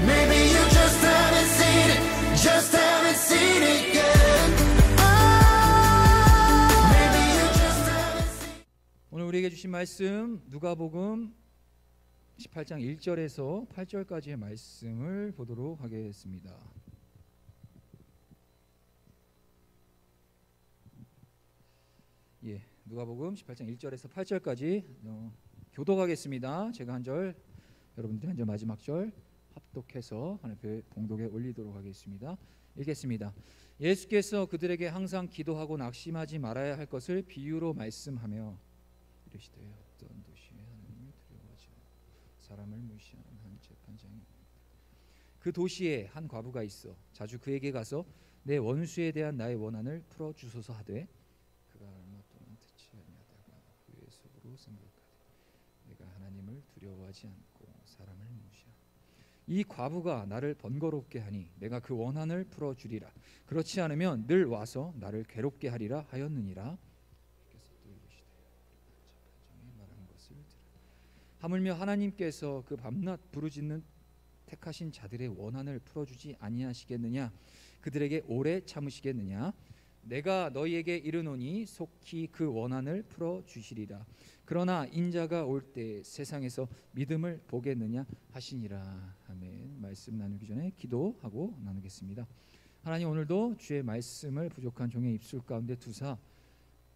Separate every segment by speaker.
Speaker 1: Maybe you just haven't seen it, just haven't seen it yet. Maybe you just haven't seen it.
Speaker 2: 오늘 우리에게 주신 말씀 누가복음 18장 1절에서 8절까지의 말씀을 보도록 하겠습니다. 누가복음 18장 1절에서 8절까지 교독하겠습니다. 제가 한 절, 여러분들이 한 절, 마지막 절 합독해서 하나님 앞에 봉독에 올리도록 하겠습니다. 읽겠습니다. 예수께서 그들에게 항상 기도하고 낙심하지 말아야 할 것을 비유로 말씀하며 이르시되 어떤 도시에 하나님을 두려워하지 않고 사람을 무시하는 한 재판장이 그 도시에 한 과부가 있어 자주 그에게 가서 내 원수에 대한 나의 원한을 풀어 주소서 하되 그가 얼마 동안 듣지 아니하다가 그의 속으로 생각하되 내가 하나님을 두려워하지 않고 사람을 무시하고 이 과부가 나를 번거롭게 하니 내가 그 원한을 풀어 주리라. 그렇지 않으면 늘 와서 나를 괴롭게 하리라 하였느니라. 하물며 하나님께서 그 밤낮 부르짖는 택하신 자들의 원한을 풀어주지 아니하시겠느냐? 그들에게 오래 참으시겠느냐? 내가 너희에게 이르노니 속히 그 원한을 풀어주시리라. 그러나 인자가 올 때 세상에서 믿음을 보겠느냐 하시니라. 아멘. 말씀 나누기 전에 기도하고 나누겠습니다. 하나님, 오늘도 주의 말씀을 부족한 종의 입술 가운데 두사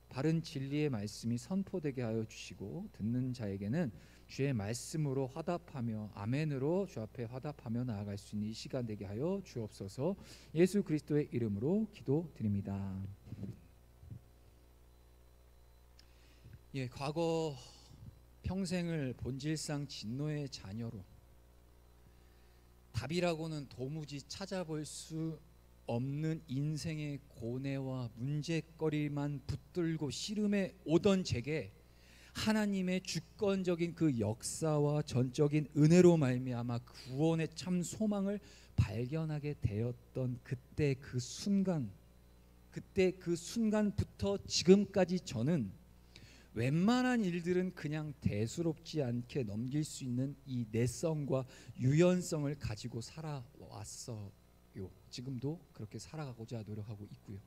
Speaker 2: 바른 진리의 말씀이 선포되게 하여 주시고 듣는 자에게는 주의 말씀으로 화답하며 아멘으로 주 앞에 화답하며 나아갈 수 있는 이 시간 되게 하여 주옵소서. 예수 그리스도의 이름으로 기도드립니다. 과거 평생을 본질상 진노의 자녀로 답이라고는 도무지 찾아볼 수 없는 인생의 고뇌와 문제거리만 붙들고 씨름해 오던 제게 하나님의 주권적인 그 역사와 전적인 은혜로 말미암아 구원의 참 소망을 발견하게 되었던 그때 그 순간부터 지금까지 저는 웬만한 일들은 그냥 대수롭지 않게 넘길 수 있는 이 내성과 유연성을 가지고 살아왔어요. 지금도 그렇게 살아가고자 노력하고 있고요.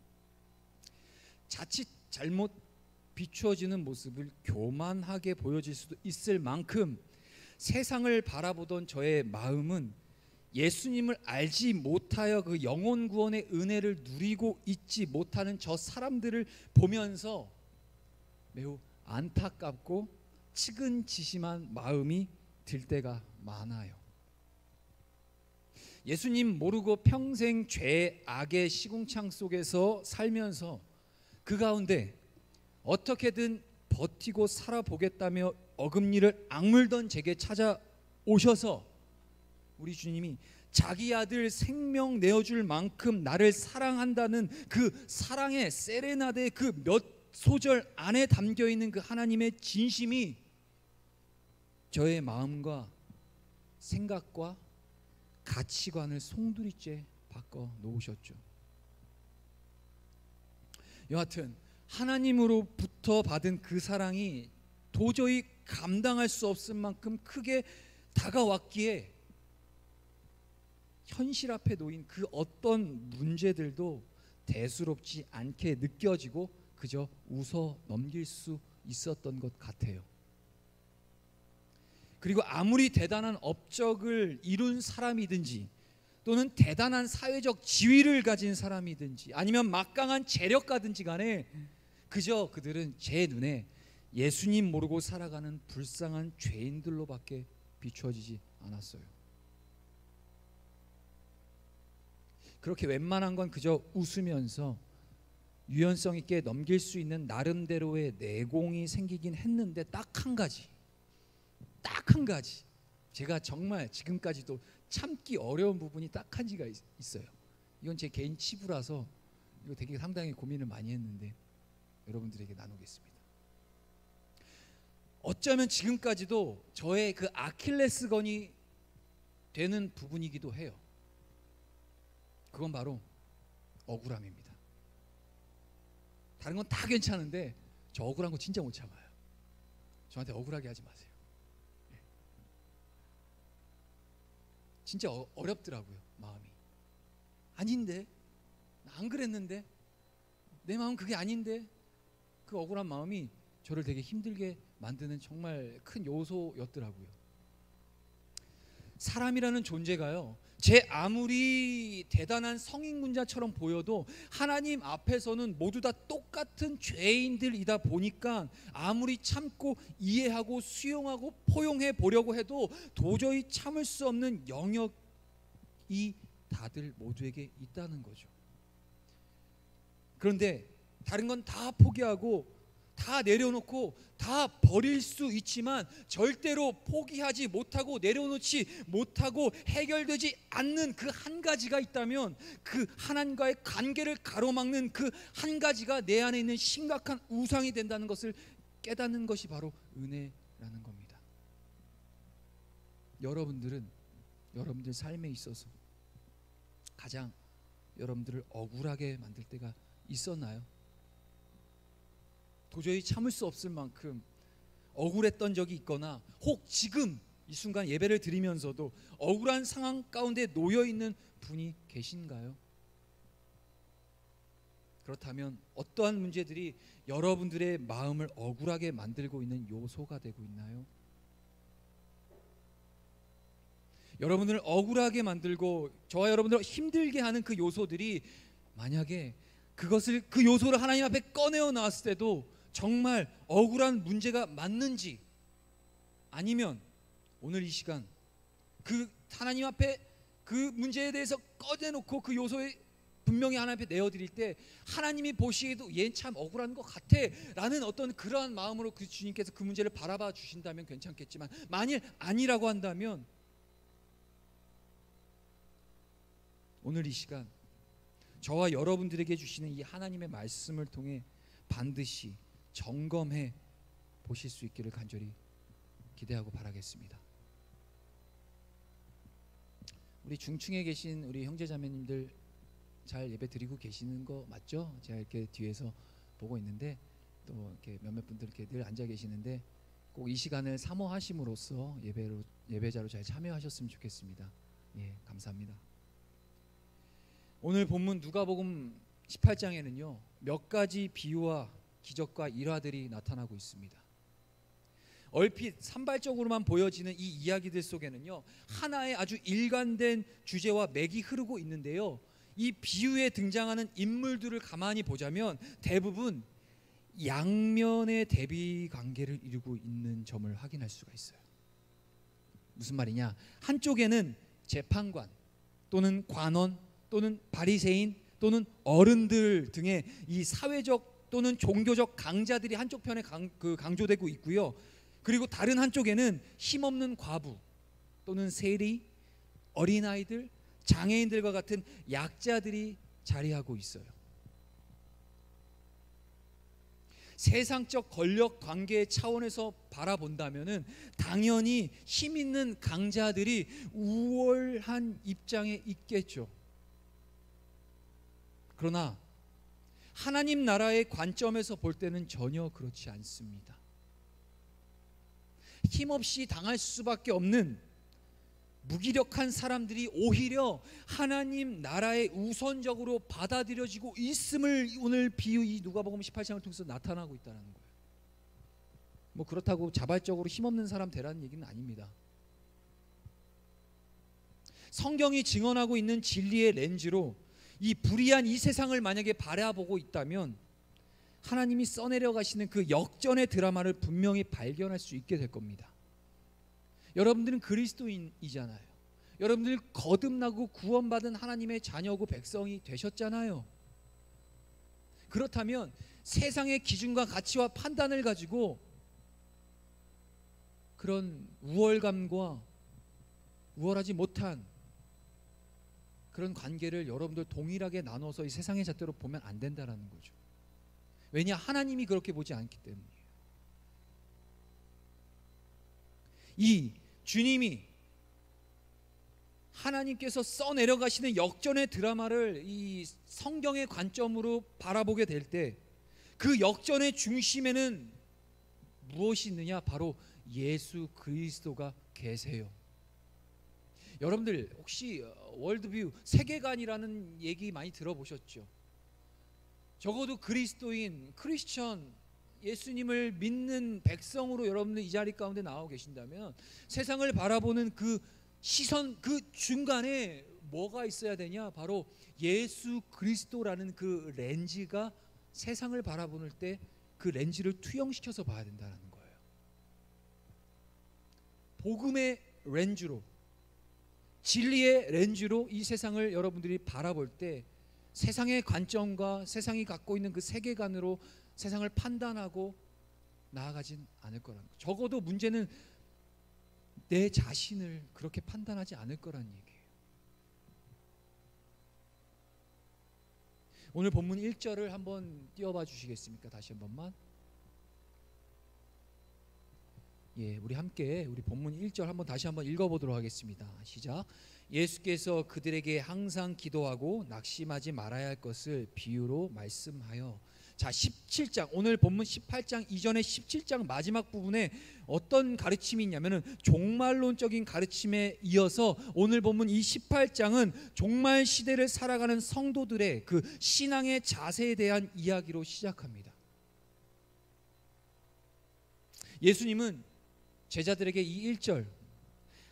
Speaker 2: 자칫 잘못 비추어지는 모습을 교만하게 보여질 수도 있을 만큼 세상을 바라보던 저의 마음은 예수님을 알지 못하여 그 영혼 구원의 은혜를 누리고 있지 못하는 저 사람들을 보면서 매우 안타깝고 측은지심한 마음이 들 때가 많아요. 예수님 모르고 평생 죄, 악의 시궁창 속에서 살면서 그 가운데 어떻게든 버티고 살아보겠다며 어금니를 악물던 제게 찾아오셔서 우리 주님이 자기 아들 생명 내어줄 만큼 나를 사랑한다는 그 사랑의 세레나데 그 몇 소절 안에 담겨있는 그 하나님의 진심이 저의 마음과 생각과 가치관을 송두리째 바꿔 놓으셨죠. 여하튼 하나님으로부터 받은 그 사랑이 도저히 감당할 수 없을 만큼 크게 다가왔기에 현실 앞에 놓인 그 어떤 문제들도 대수롭지 않게 느껴지고 그저 웃어 넘길 수 있었던 것 같아요. 그리고 아무리 대단한 업적을 이룬 사람이든지 또는 대단한 사회적 지위를 가진 사람이든지 아니면 막강한 재력가든지 간에 그저 그들은 제 눈에 예수님 모르고 살아가는 불쌍한 죄인들로밖에 비추어지지 않았어요. 그렇게 웬만한 건 그저 웃으면서 유연성 있게 넘길 수 있는 나름대로의 내공이 생기긴 했는데 딱 한 가지 제가 정말 지금까지도 참기 어려운 부분이 딱 한 가지가 있어요. 이건 제 개인 치부라서 이거 되게 상당히 고민을 많이 했는데 여러분들에게 나누겠습니다. 어쩌면 지금까지도 저의 그 아킬레스건이 되는 부분이기도 해요. 그건 바로 억울함입니다. 다른 건 다 괜찮은데 저 억울한 거 진짜 못 참아요. 저한테 억울하게 하지 마세요. 진짜 어렵더라고요. 마음이 아닌데, 나 안 그랬는데, 내 마음 그게 아닌데, 그 억울한 마음이 저를 되게 힘들게 만드는 정말 큰 요소였더라고요. 사람이라는 존재가요, 제 아무리 대단한 성인군자처럼 보여도 하나님 앞에서는 모두 다 똑같은 죄인들이다 보니까 아무리 참고 이해하고 수용하고 포용해 보려고 해도 도저히 참을 수 없는 영역이 다들 모두에게 있다는 거죠. 그런데 다른 건 다 포기하고 다 내려놓고 다 버릴 수 있지만 절대로 포기하지 못하고 내려놓지 못하고 해결되지 않는 그 한 가지가 있다면, 그 하나님과의 관계를 가로막는 그 한 가지가 내 안에 있는 심각한 우상이 된다는 것을 깨닫는 것이 바로 은혜라는 겁니다. 여러분들은 여러분들 삶에 있어서 가장 여러분들을 억울하게 만들 때가 있었나요? 도저히 참을 수 없을 만큼 억울했던 적이 있거나, 혹 지금 이 순간 예배를 드리면서도 억울한 상황 가운데 놓여 있는 분이 계신가요? 그렇다면 어떠한 문제들이 여러분들의 마음을 억울하게 만들고 있는 요소가 되고 있나요? 여러분을 억울하게 만들고 저와 여러분들을 힘들게 하는 그 요소들이, 만약에 그 요소를 하나님 앞에 꺼내어 나왔을 때도 정말 억울한 문제가 맞는지, 아니면 오늘 이 시간 그 하나님 앞에 그 문제에 대해서 꺼내놓고 그 요소에 분명히 하나님 앞에 내어드릴 때 하나님이 보시기에도 얘는 참 억울한 것 같아 라는 어떤 그러한 마음으로 그 주님께서 그 문제를 바라봐 주신다면 괜찮겠지만, 만일 아니라고 한다면 오늘 이 시간 저와 여러분들에게 주시는 이 하나님의 말씀을 통해 반드시 점검해 보실 수 있기를 간절히 기대하고 바라겠습니다. 우리 중층에 계신 우리 형제자매님들 잘 예배 드리고 계시는 거 맞죠? 제가 이렇게 뒤에서 보고 있는데, 또 이렇게 몇몇 분들 이렇게 늘 앉아 계시는데 꼭 이 시간을 사모하심으로써 예배자로 잘 참여하셨으면 좋겠습니다. 예, 감사합니다. 오늘 본문 누가복음 18장에는요 몇 가지 비유와 기적과 일화들이 나타나고 있습니다. 얼핏 산발적으로만 보여지는 이 이야기들 속에는요 하나의 아주 일관된 주제와 맥이 흐르고 있는데요, 이 비유에 등장하는 인물들을 가만히 보자면 대부분 양면의 대비 관계를 이루고 있는 점을 확인할 수가 있어요. 무슨 말이냐? 한쪽에는 재판관 또는 관원 또는 바리새인 또는 어른들 등의 이 사회적 또는 종교적 강자들이 한쪽 편에 강조되고 있고요. 그리고 다른 한쪽에는 힘없는 과부 또는 세리, 어린아이들, 장애인들과 같은 약자들이 자리하고 있어요. 세상적 권력 관계의 차원에서 바라본다면은 당연히 힘 있는 강자들이 우월한 입장에 있겠죠. 그러나 하나님 나라의 관점에서 볼 때는 전혀 그렇지 않습니다. 힘없이 당할 수밖에 없는 무기력한 사람들이 오히려 하나님 나라에 우선적으로 받아들여지고 있음을 오늘 비유 이 누가복음 18장을 통해서 나타나고 있다는 거예요. 뭐 그렇다고 자발적으로 힘없는 사람 되라는 얘기는 아닙니다. 성경이 증언하고 있는 진리의 렌즈로 이 불의한 이 세상을 만약에 바라보고 있다면 하나님이 써내려 가시는 그 역전의 드라마를 분명히 발견할 수 있게 될 겁니다. 여러분들은 그리스도인이잖아요. 여러분들 거듭나고 구원받은 하나님의 자녀고 백성이 되셨잖아요. 그렇다면 세상의 기준과 가치와 판단을 가지고 그런 우월감과 우월하지 못한 그런 관계를 여러분들 동일하게 나눠서 이 세상의 잣대로 보면 안 된다는 거죠. 왜냐? 하나님이 그렇게 보지 않기 때문이에요. 이 주님이 하나님께서 써내려가시는 역전의 드라마를 이 성경의 관점으로 바라보게 될 때 그 역전의 중심에는 무엇이 있느냐? 바로 예수 그리스도가 계세요. 여러분들 혹시 월드뷰 세계관이라는 얘기 많이 들어보셨죠? 적어도 그리스도인 크리스천 예수님을 믿는 백성으로 여러분들 이 자리 가운데 나오고 계신다면 세상을 바라보는 그 시선 그 중간에 뭐가 있어야 되냐? 바로 예수 그리스도라는 그 렌즈가 세상을 바라보는 때 그 렌즈를 투영시켜서 봐야 된다는 거예요. 복음의 렌즈로, 진리의 렌즈로 이 세상을 여러분들이 바라볼 때 세상의 관점과 세상이 갖고 있는 그 세계관으로 세상을 판단하고 나아가진 않을 거라는 거예요. 적어도 문제는 내 자신을 그렇게 판단하지 않을 거라는 얘기예요. 오늘 본문 1절을 한번 띄워봐 주시겠습니까? 다시 한 번만. 예, 우리 함께 우리 본문 1절 한번 다시 한번 읽어보도록 하겠습니다. 시작. 예수께서 그들에게 항상 기도하고 낙심하지 말아야 할 것을 비유로 말씀하여. 자, 17장 오늘 본문 18장 이전에 17장 마지막 부분에 어떤 가르침이 있냐면은 종말론적인 가르침에 이어서 오늘 본문 이 18장은 종말 시대를 살아가는 성도들의 그 신앙의 자세에 대한 이야기로 시작합니다. 예수님은 제자들에게 이 1절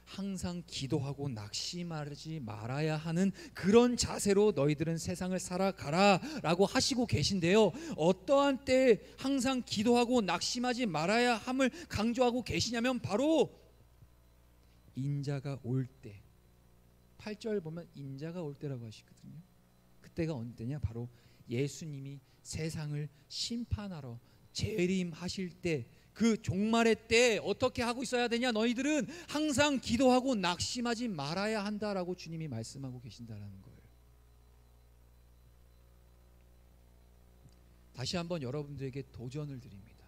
Speaker 2: 항상 기도하고 낙심하지 말아야 하는 그런 자세로 너희들은 세상을 살아가라 라고 하시고 계신데요, 어떠한 때에 항상 기도하고 낙심하지 말아야 함을 강조하고 계시냐면 바로 인자가 올 때. 8절 보면 인자가 올 때라고 하시거든요. 그때가 언제냐? 바로 예수님이 세상을 심판하러 재림하실 때, 그 종말의 때 어떻게 하고 있어야 되냐? 너희들은 항상 기도하고 낙심하지 말아야 한다라고 주님이 말씀하고 계신다라는 거예요. 다시 한번 여러분들에게 도전을 드립니다.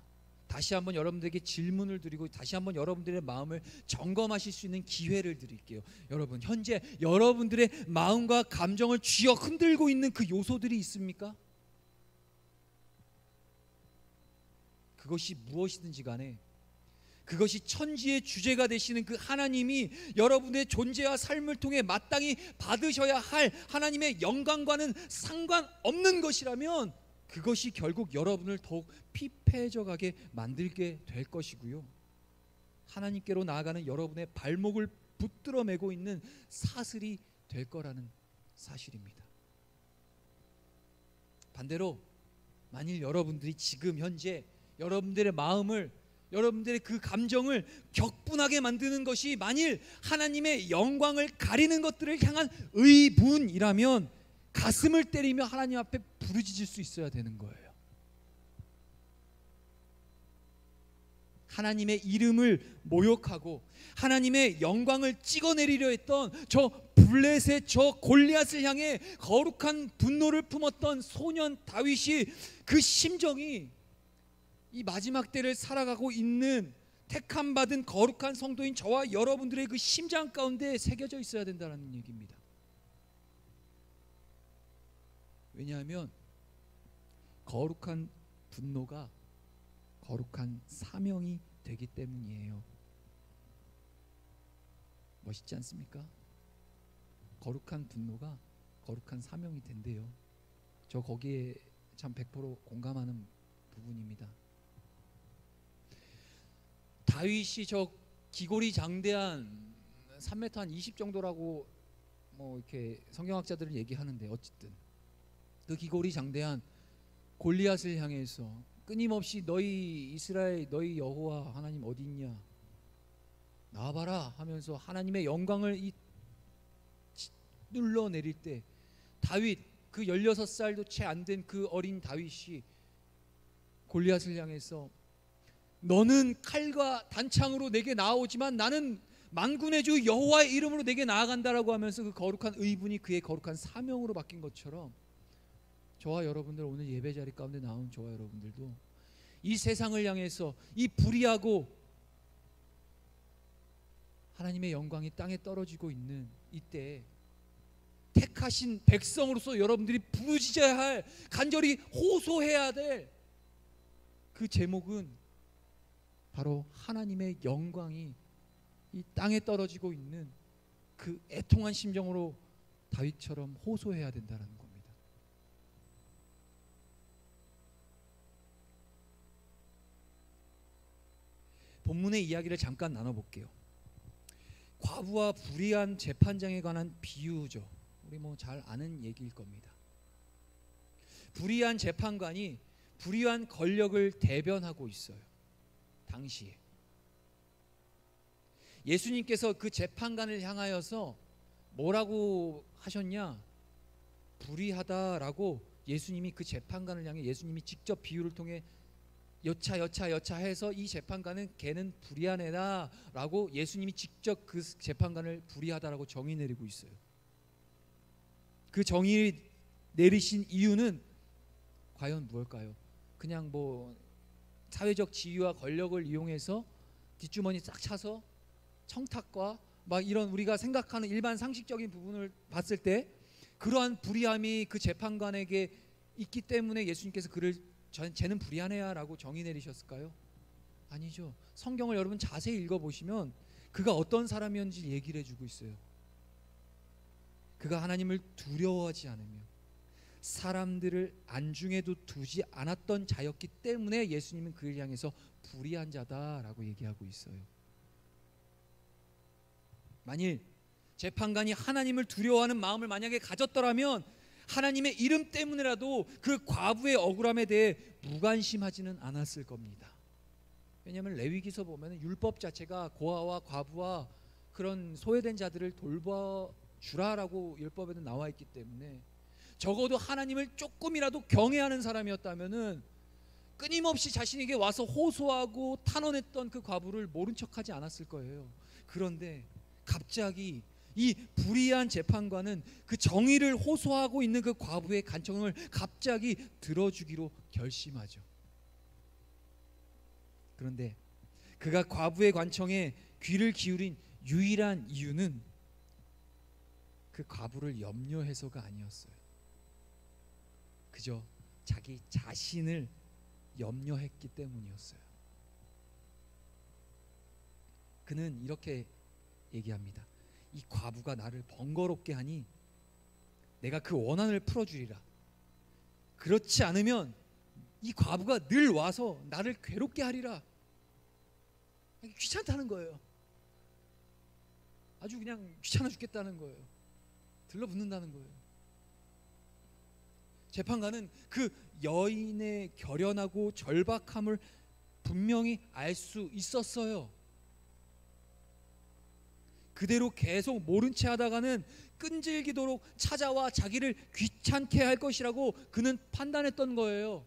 Speaker 2: 다시 한번 여러분들에게 질문을 드리고 다시 한번 여러분들의 마음을 점검하실 수 있는 기회를 드릴게요. 여러분, 현재 여러분들의 마음과 감정을 쥐어 흔들고 있는 그 요소들이 있습니까? 그것이 무엇이든지 간에 그것이 천지의 주제가 되시는 그 하나님이 여러분의 존재와 삶을 통해 마땅히 받으셔야 할 하나님의 영광과는 상관없는 것이라면 그것이 결국 여러분을 더욱 피폐해져 가게 만들게 될 것이고요, 하나님께로 나아가는 여러분의 발목을 붙들어 매고 있는 사슬이 될 거라는 사실입니다. 반대로 만일 여러분들이 지금 현재 여러분들의 마음을, 여러분들의 그 감정을 격분하게 만드는 것이 만일 하나님의 영광을 가리는 것들을 향한 의분이라면 가슴을 때리며 하나님 앞에 부르짖을 수 있어야 되는 거예요. 하나님의 이름을 모욕하고 하나님의 영광을 찍어내리려 했던 저 블레셋, 저 골리앗을 향해 거룩한 분노를 품었던 소년 다윗이 그 심정이 이 마지막 때를 살아가고 있는 택함 받은 거룩한 성도인 저와 여러분들의 그 심장 가운데 새겨져 있어야 된다는 얘기입니다. 왜냐하면 거룩한 분노가 거룩한 사명이 되기 때문이에요. 멋있지 않습니까? 거룩한 분노가 거룩한 사명이 된대요. 저 거기에 참 100% 공감하는 부분입니다. 다윗이 저 기골이 장대한 3m 한 20 정도라고 뭐 이렇게 성경학자들은 얘기하는데, 어쨌든 그 기골이 장대한 골리앗을 향해서 끊임없이 너희 이스라엘, 너희 여호와 하나님 어디 있냐, 나와봐라 하면서 하나님의 영광을 눌러내릴 때 다윗, 그 16살도 채 안 된 그 어린 다윗이 골리앗을 향해서 너는 칼과 단창으로 내게 나아오지만 나는 만군의 주 여호와의 이름으로 내게 나아간다라고 하면서 그 거룩한 의분이 그의 거룩한 사명으로 바뀐 것처럼 저와 여러분들, 오늘 예배 자리 가운데 나온 저와 여러분들도 이 세상을 향해서 이 불의하고 하나님의 영광이 땅에 떨어지고 있는 이때 택하신 백성으로서 여러분들이 부르짖어야 할, 간절히 호소해야 될 그 제목은 바로 하나님의 영광이 이 땅에 떨어지고 있는 그 애통한 심정으로 다윗처럼 호소해야 된다는 겁니다. 본문의 이야기를 잠깐 나눠볼게요. 과부와 불의한 재판장에 관한 비유죠. 우리 뭐 잘 아는 얘기일 겁니다. 불의한 재판관이 불의한 권력을 대변하고 있어요. 당시에 예수님께서 그 재판관을 향하여서 뭐라고 하셨냐? 불의하다라고 예수님이 그 재판관을 향해 예수님이 직접 비유를 통해 여차 해서 이 재판관은 걔는 불의한 애다라고 예수님이 직접 그 재판관을 불의하다라고 정의 내리고 있어요. 그 정의 내리신 이유는 과연 무엇일까요? 그냥 뭐 사회적 지위와 권력을 이용해서 뒷주머니 싹 차서 청탁과 막 이런 우리가 생각하는 일반 상식적인 부분을 봤을 때 그러한 불의함이 그 재판관에게 있기 때문에 예수님께서 그를 쟤는 불의한 애야 라고 정의 내리셨을까요? 아니죠. 성경을 여러분 자세히 읽어보시면 그가 어떤 사람이었는지 얘기를 해주고 있어요. 그가 하나님을 두려워하지 않으며 사람들을 안중에도 두지 않았던 자였기 때문에 예수님은 그를 향해서 불의한 자다라고 얘기하고 있어요. 만일 재판관이 하나님을 두려워하는 마음을 만약에 가졌더라면 하나님의 이름 때문에라도 그 과부의 억울함에 대해 무관심하지는 않았을 겁니다. 왜냐하면 레위기서 보면 율법 자체가 고아와 과부와 그런 소외된 자들을 돌봐주라라고 율법에는 나와 있기 때문에 적어도 하나님을 조금이라도 경외하는 사람이었다면은 끊임없이 자신에게 와서 호소하고 탄원했던 그 과부를 모른 척하지 않았을 거예요. 그런데 갑자기 이 불의한 재판관은 그 정의를 호소하고 있는 그 과부의 간청을 갑자기 들어주기로 결심하죠. 그런데 그가 과부의 간청에 귀를 기울인 유일한 이유는 그 과부를 염려해서가 아니었어요. 그저 자기 자신을 염려했기 때문이었어요. 그는 이렇게 얘기합니다. 이 과부가 나를 번거롭게 하니 내가 그 원한을 풀어주리라. 그렇지 않으면 이 과부가 늘 와서 나를 괴롭게 하리라. 귀찮다는 거예요. 아주 그냥 귀찮아 죽겠다는 거예요. 들러붙는다는 거예요. 재판관은 그 여인의 결연하고 절박함을 분명히 알 수 있었어요. 그대로 계속 모른 채 하다가는 끈질기도록 찾아와 자기를 귀찮게 할 것이라고 그는 판단했던 거예요.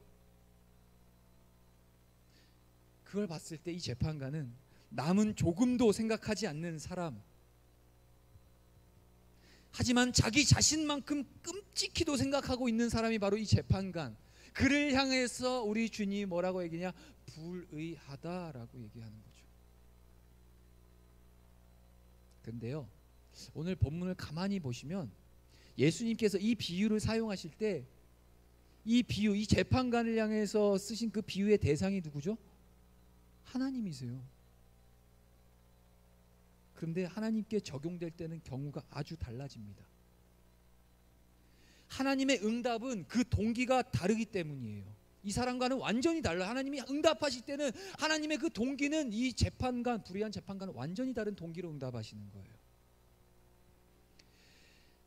Speaker 2: 그걸 봤을 때 이 재판관은 남은 조금도 생각하지 않는 사람, 하지만 자기 자신만큼 끔찍히도 생각하고 있는 사람이 바로 이 재판관. 그를 향해서 우리 주님이 뭐라고 얘기냐? 불의하다라고 얘기하는 거죠. 근데요, 오늘 본문을 가만히 보시면 예수님께서 이 비유를 사용하실 때 이 비유, 이 재판관을 향해서 쓰신 그 비유의 대상이 누구죠? 하나님이세요. 그런데 하나님께 적용될 때는 경우가 아주 달라집니다. 하나님의 응답은 그 동기가 다르기 때문이에요. 이 사람과는 완전히 달라. 하나님이 응답하실 때는 하나님의 그 동기는 이 재판관, 불의한 재판관은 완전히 다른 동기로 응답하시는 거예요.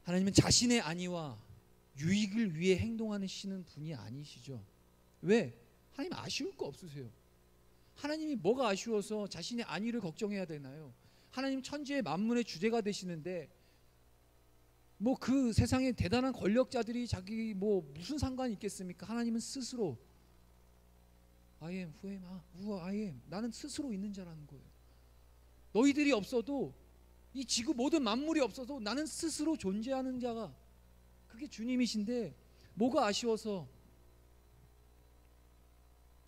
Speaker 2: 하나님은 자신의 안위와 유익을 위해 행동하시는 분이 아니시죠. 왜? 하나님 아쉬울 거 없으세요. 하나님이 뭐가 아쉬워서 자신의 안위를 걱정해야 되나요? 하나님 천지의 만물의 주제가 되시는데 뭐 그 세상의 대단한 권력자들이 자기 뭐 무슨 상관이 있겠습니까? 하나님은 스스로 I am who am I, who I am. 나는 스스로 있는 자라는 거예요. 너희들이 없어도 이 지구 모든 만물이 없어도 나는 스스로 존재하는 자가 그게 주님이신데 뭐가 아쉬워서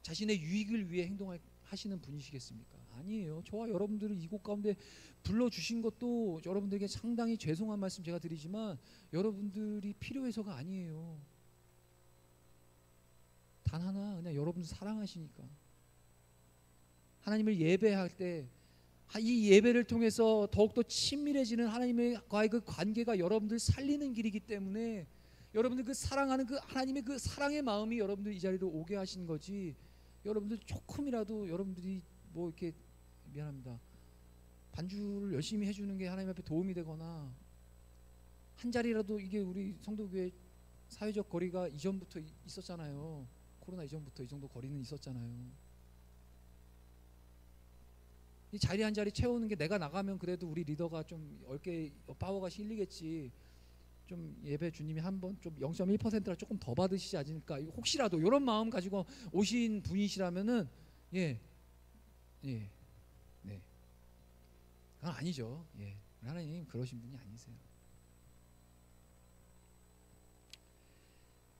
Speaker 2: 자신의 유익을 위해 행동하시는 분이시겠습니까? 아니에요. 저와 여러분들을 이곳 가운데 불러주신 것도 여러분들에게 상당히 죄송한 말씀 제가 드리지만 여러분들이 필요해서가 아니에요. 단 하나 그냥 여러분들 사랑하시니까. 하나님을 예배할 때 이 예배를 통해서 더욱더 친밀해지는 하나님과의 그 관계가 여러분들 살리는 길이기 때문에 여러분들 그 사랑하는 그 하나님의 그 사랑의 마음이 여러분들 이 자리로 오게 하신 거지, 여러분들 조금이라도 여러분들이 뭐 이렇게 미안합니다 반주를 열심히 해주는 게 하나님 앞에 도움이 되거나 한 자리라도, 이게 우리 성도교회 사회적 거리가 이전부터 있었잖아요. 코로나 이전부터 이 정도 거리는 있었잖아요. 이 자리 한 자리 채우는 게, 내가 나가면 그래도 우리 리더가 좀 어깨 파워가 실리겠지, 좀 예배 주님이 한번 좀 0.1%라 조금 더 받으시지 않을까, 혹시라도 이런 마음 가지고 오신 분이시라면은 네, 그건 아니죠. 하나님 그러신 분이 아니세요.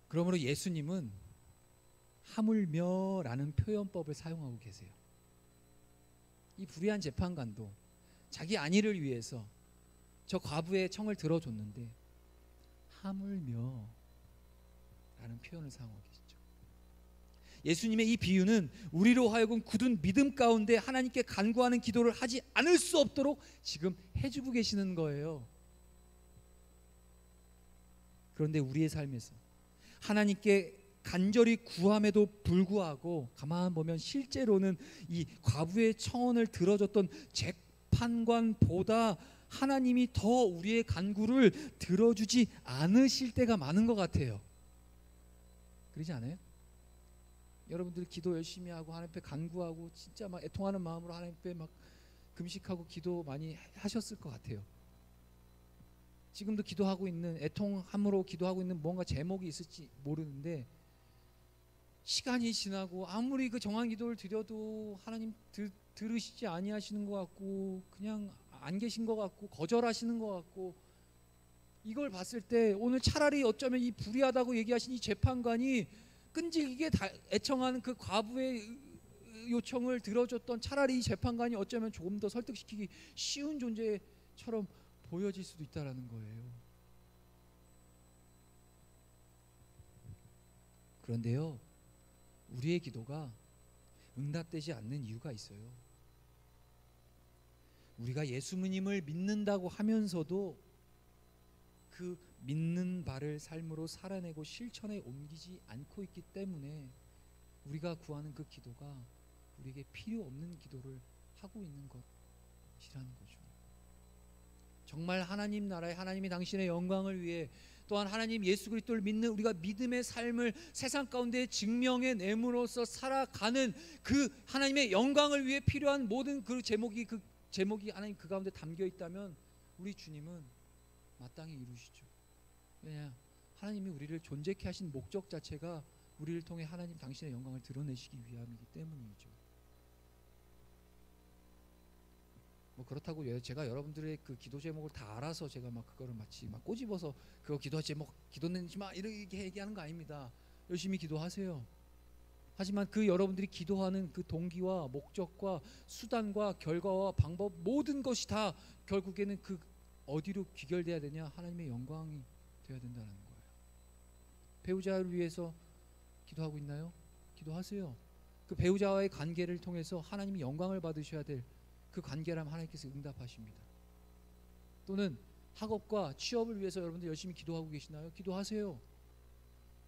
Speaker 2: 그러므로 예수님은 하물며라는 표현법을 사용하고 계세요. 이 불의한 재판관도 자기 안위를 위해서 저 과부의 청을 들어줬는데 하물며라는 표현을 사용하고 계시죠. 예수님의 이 비유는 우리로 하여금 굳은 믿음 가운데 하나님께 간구하는 기도를 하지 않을 수 없도록 지금 해주고 계시는 거예요. 그런데 우리의 삶에서 하나님께 간절히 구함에도 불구하고 가만 보면 실제로는 이 과부의 청원을 들어줬던 재판관보다 하나님이 더 우리의 간구를 들어주지 않으실 때가 많은 것 같아요. 그러지 않아요? 여러분들 기도 열심히 하고 하나님 앞에 간구하고 진짜 막 애통하는 마음으로 하나님 앞에 막 금식하고 기도 많이 하셨을 것 같아요. 지금도 기도하고 있는, 애통함으로 기도하고 있는 뭔가 제목이 있을지 모르는데, 시간이 지나고 아무리 그 정한 기도를 드려도 하나님 들으시지 아니하시는 것 같고, 그냥 안 계신 것 같고, 거절하시는 것 같고, 이걸 봤을 때 오늘 차라리 어쩌면 이 불의하다고 얘기하신 이 재판관이 끈질기게 애청하는 그 과부의 요청을 들어줬던 차라리 이 재판관이 어쩌면 조금 더 설득시키기 쉬운 존재처럼 보여질 수도 있다라는 거예요. 그런데요, 우리의 기도가 응답되지 않는 이유가 있어요. 우리가 예수님을 믿는다고 하면서도 그 믿는 바를 삶으로 살아내고 실천에 옮기지 않고 있기 때문에 우리가 구하는 그 기도가 우리에게 필요 없는 기도를 하고 있는 것이라는 거죠. 정말 하나님 나라의, 하나님이 당신의 영광을 위해, 또한 하나님 예수 그리스도를 믿는 우리가 믿음의 삶을 세상 가운데 증명해 내므로써 살아가는 그 하나님의 영광을 위해 필요한 모든 그 제목이 하나님 그 가운데 담겨 있다면 우리 주님은 마땅히 이루시죠. 왜냐? 하나님이 우리를 존재케 하신 목적 자체가 우리를 통해 하나님 당신의 영광을 드러내시기 위함이기 때문이죠. 뭐 그렇다고 제가 여러분들의 그 기도 제목을 다 알아서 제가 막 그거를 마치 막 꼬집어서 그거 기도 제목 기도내지 마 이렇게 얘기하는 거 아닙니다. 열심히 기도하세요. 하지만 그 여러분들이 기도하는 그 동기와 목적과 수단과 결과와 방법, 모든 것이 다 결국에는 그 어디로 귀결돼야 되냐? 하나님의 영광이 되어야 된다는 거예요. 배우자를 위해서 기도하고 있나요? 기도하세요. 그 배우자와의 관계를 통해서 하나님이 영광을 받으셔야 될 그 관계라면 하나님께서 응답하십니다. 또는 학업과 취업을 위해서 여러분들 열심히 기도하고 계시나요? 기도하세요.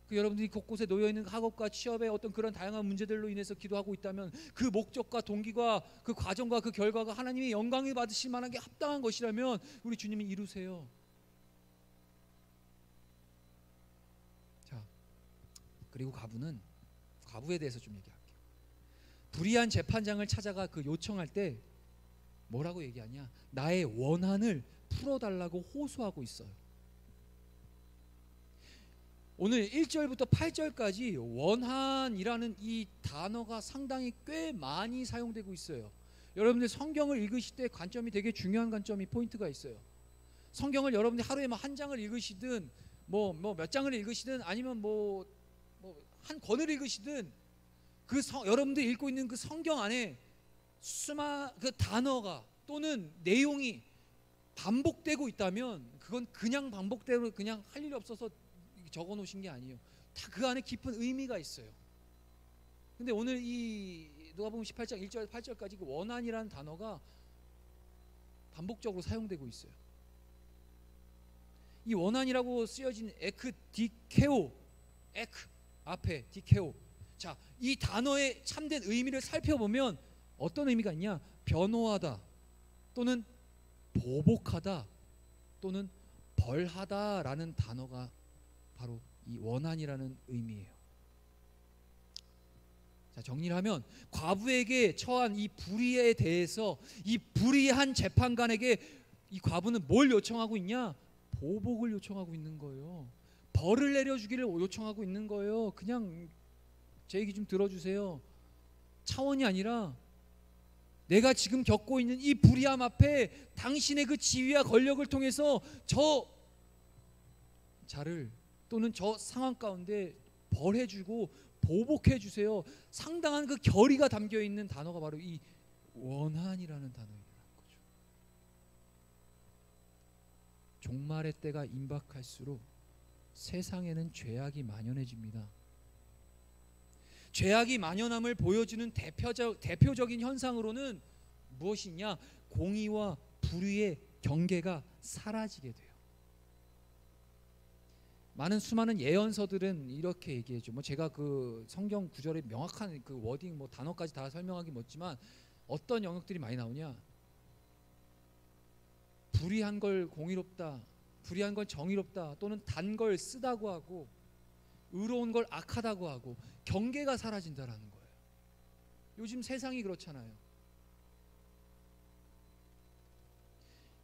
Speaker 2: 그 여러분들이 곳곳에 놓여있는 학업과 취업의 어떤 그런 다양한 문제들로 인해서 기도하고 있다면 그 목적과 동기가, 그 과정과 그 결과가 하나님의 영광을 받으실 만한 게 합당한 것이라면 우리 주님이 이루세요. 자, 그리고 과부에 대해서 좀 얘기할게요. 불의한 재판장을 찾아가 그 요청할 때 뭐라고 얘기하냐? 나의 원한을 풀어달라고 호소하고 있어요. 오늘 1절부터 8절까지 원한이라는 이 단어가 상당히 꽤 많이 사용되고 있어요. 여러분들 성경을 읽으실 때 관점이 되게 중요한 관점이 포인트가 있어요. 성경을 여러분들 하루에 한 장을 읽으시든 뭐 몇 장을 읽으시든 아니면 뭐 한 권을 읽으시든 여러분들 읽고 있는 그 성경 안에 그 단어가 또는 내용이 반복되고 있다면 그건 그냥 반복대로 그냥 할 일이 없어서 적어 놓으신 게 아니에요. 다 그 안에 깊은 의미가 있어요. 근데 오늘 이 누가복음 18장 1절 8절까지 그 원한이라는 단어가 반복적으로 사용되고 있어요. 이 원한이라고 쓰여진 에크 디케오, 에크 앞에 디케오. 자, 이 단어의 참된 의미를 살펴보면 어떤 의미가 있냐? 변호하다 또는 보복하다 또는 벌하다라는 단어가 바로 이 원한이라는 의미예요. 자, 정리를 하면 과부에게 처한 이 불의에 대해서 이 불의한 재판관에게 이 과부는 뭘 요청하고 있냐? 보복을 요청하고 있는 거예요. 벌을 내려주기를 요청하고 있는 거예요. 그냥 제 얘기 좀 들어주세요. 차원이 아니라 내가 지금 겪고 있는 이 불의함 앞에 당신의 그 지위와 권력을 통해서 저 자를 또는 저 상황 가운데 벌해주고 보복해주세요. 상당한 그 결의가 담겨있는 단어가 바로 이 원한이라는 단어입니다. 종말의 때가 임박할수록 세상에는 죄악이 만연해집니다. 죄악이 만연함을 보여주는 대표적인 현상으로는 무엇이냐? 공의와 불의의 경계가 사라지게 돼요. 수많은 예언서들은 이렇게 얘기해줘. 제가 그 성경 구절의 명확한 그 워딩 단어까지 다 설명하기 못지만 어떤 영역들이 많이 나오냐? 불의한 걸 공의롭다, 불의한 건 정의롭다, 또는 단 걸 쓰다고 하고 의로운 걸 악하다고 하고 경계가 사라진다라는 거예요. 요즘 세상이 그렇잖아요.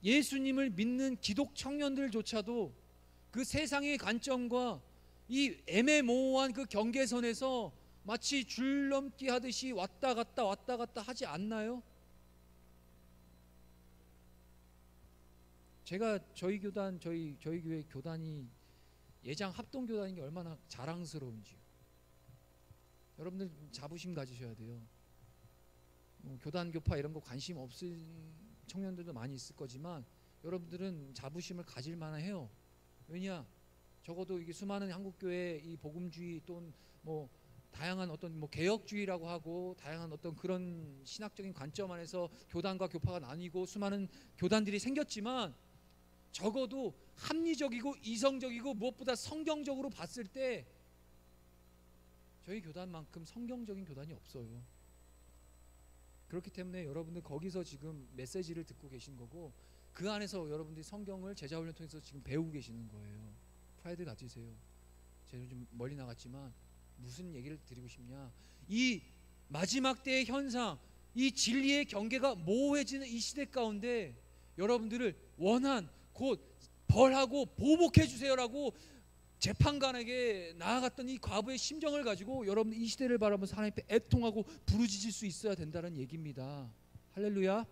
Speaker 2: 예수님을 믿는 기독 청년들조차도 그 세상의 관점과 이 애매모호한 그 경계선에서 마치 줄넘기 하듯이 왔다 갔다 하지 않나요? 제가 저희 교단, 저희 교회 교단이 예장 합동교단인 게 얼마나 자랑스러운지요. 여러분들 자부심 가지셔야 돼요. 교단 교파 이런 거 관심 없은 청년들도 많이 있을 거지만 여러분들은 자부심을 가질 만해요. 왜냐? 적어도 이게 수많은 한국교회 이 복음주의 또는 다양한 어떤 개혁주의라고 하고 다양한 어떤 그런 신학적인 관점 안에서 교단과 교파가 나뉘고 수많은 교단들이 생겼지만 적어도 합리적이고 이성적이고 무엇보다 성경적으로 봤을 때 저희 교단만큼 성경적인 교단이 없어요. 그렇기 때문에 여러분들 거기서 지금 메시지를 듣고 계신 거고 그 안에서 여러분들이 성경을 제자훈련 통해서 지금 배우고 계시는 거예요. 프라이드 가지세요. 제가 좀 멀리 나갔지만 무슨 얘기를 드리고 싶냐? 이 마지막 때의 현상, 이 진리의 경계가 모호해지는 이 시대 가운데 여러분들을 원한 곧 벌하고 보복해 주세요라고 재판관에게 나아갔던 이 과부의 심정을 가지고 여러분 이 시대를 바라보면서 하나님 앞에 애통하고 부르짖을 수 있어야 된다는 얘기입니다. 할렐루야.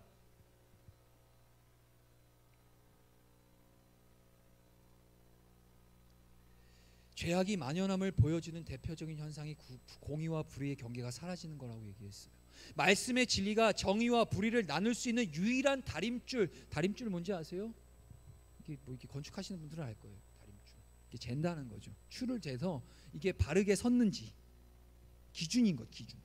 Speaker 2: 죄악이 만연함을 보여주는 대표적인 현상이 공의와 불의의 경계가 사라지는 거라고 얘기했어요. 말씀의 진리가 정의와 불의를 나눌 수 있는 유일한 다림줄 뭔지 아세요? 이렇게 건축하시는 분들은 알 거예요. 다림줄. 이게 잰다는 거죠. 줄을 재서 이게 바르게 섰는지 기준인 것, 기준.